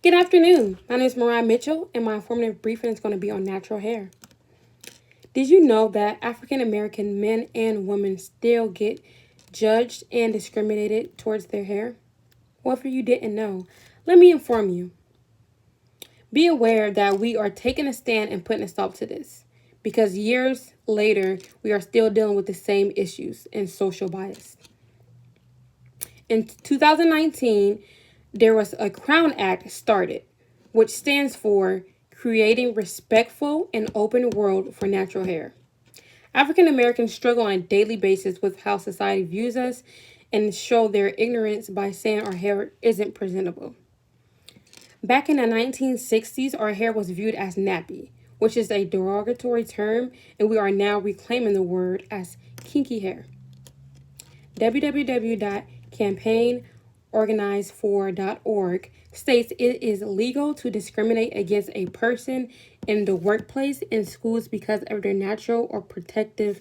Good afternoon. My name is Mariah Mitchell, and my informative briefing is going to be on natural hair. Did you know that African American men and women still get judged and discriminated towards their hair? Well, if you didn't know, let me inform you. Be aware that we are taking a stand and putting a stop to this, because years later, we are still dealing with the same issues and social bias. In 2019, there was a Crown Act started, which stands for Creating Respectful and Open World for Natural Hair. African Americans struggle on a daily basis with how society views us and show their ignorance by saying our hair isn't presentable. Back in the 1960s, our hair was viewed as nappy, which is a derogatory term, and we are now reclaiming the word as kinky hair. www.campaignorganizefor.org states it is legal to discriminate against a person in the workplace and schools because of their natural or protective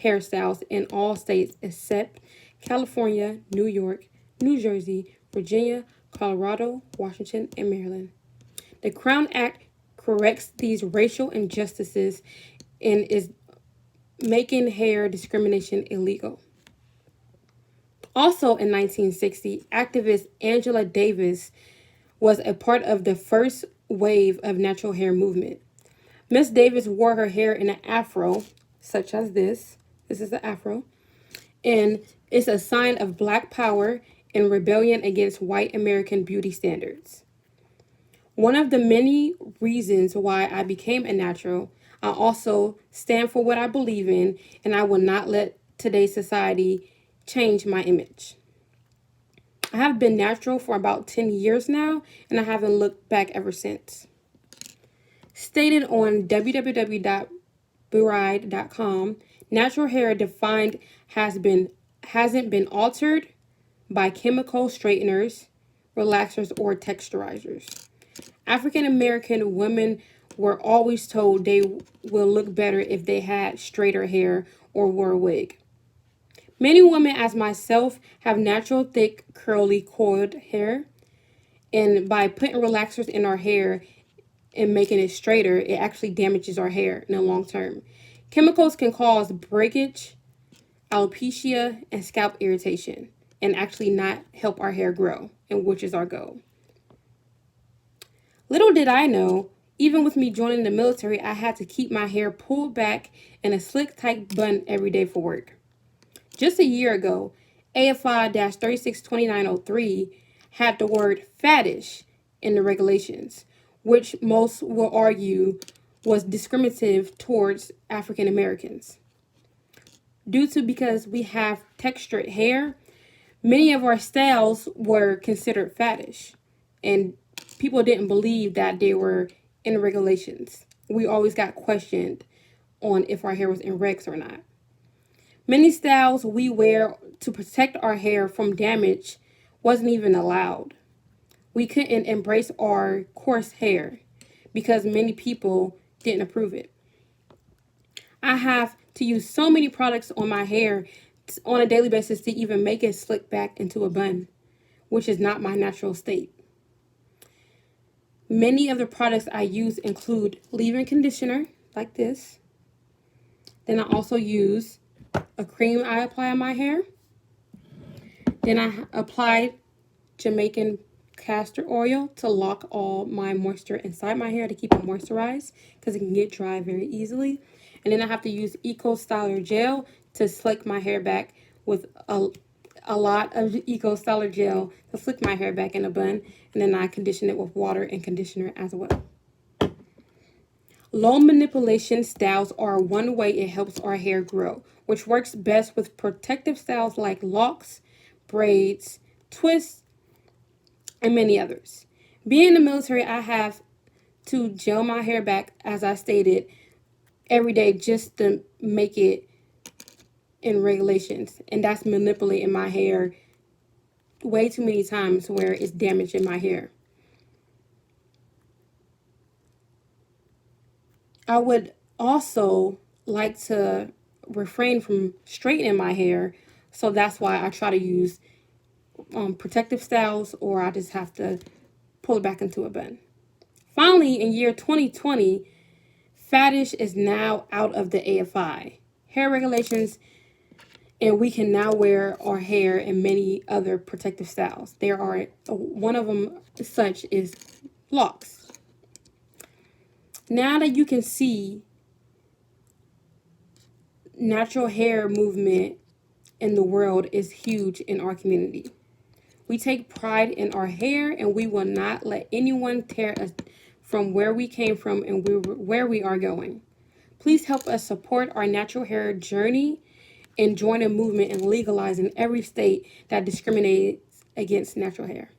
hairstyles in all states except California, New York, New Jersey, Virginia, Colorado, Washington, and Maryland. The Crown Act corrects these racial injustices and is making hair discrimination illegal. Also in 1960, activist Angela Davis was a part of the first wave of natural hair movement. Miss Davis wore her hair in an afro, such as this. This is the afro. And it's a sign of Black power and rebellion against white American beauty standards. One of the many reasons why I became a natural, I also stand for what I believe in, and I will not let today's society change my image. I have been natural for about 10 years now, and I haven't looked back ever since. Stated on www.buride.com, natural hair defined hasn't been altered by chemical straighteners, relaxers, or texturizers. African American women were always told they will look better if they had straighter hair or wore a wig. Many women, as myself, have natural, thick, curly, coiled hair. And by putting relaxers in our hair and making it straighter, it actually damages our hair in the long term. Chemicals can cause breakage, alopecia, and scalp irritation, and actually not help our hair grow, and which is our goal. Little did I know, even with me joining the military, I had to keep my hair pulled back in a slick, tight bun every day for work. Just a year ago, AFI 362903 had the word faddish in the regulations, which most will argue was discriminative towards African Americans. Because we have textured hair, many of our styles were considered faddish, and people didn't believe that they were in the regulations. We always got questioned on if our hair was in regs or not. Many styles we wear to protect our hair from damage wasn't even allowed. We couldn't embrace our coarse hair because many people didn't approve it. I have to use so many products on my hair on a daily basis to even make it slick back into a bun, which is not my natural state. Many of the products I use include leave-in conditioner, like this. Then I also use a cream I apply on my hair. Then I apply Jamaican castor oil to lock all my moisture inside my hair to keep it moisturized because it can get dry very easily. And then I have to use Eco Styler gel to slick my hair back with a lot of Eco Styler gel to slick my hair back in a bun. And then I condition it with water and conditioner as well. Low manipulation styles are one way it helps our hair grow, which works best with protective styles like locks, braids, twists, and many others. Being in the military, I have to gel my hair back, as I stated, every day just to make it in regulations. And that's manipulating my hair way too many times where it's damaging my hair. I would also like to refrain from straightening my hair, so that's why I try to use protective styles, or I just have to pull it back into a bun. Finally, in year 2020, faddish is now out of the AFI hair regulations, and we can now wear our hair in many other protective styles. There are, one of them such is locks. Now that you can see natural hair movement in the world is huge in our community. We take pride in our hair, and we will not let anyone tear us from where we came from and where we are going. Please help us support our natural hair journey and join a movement in legalizing every state that discriminates against natural hair.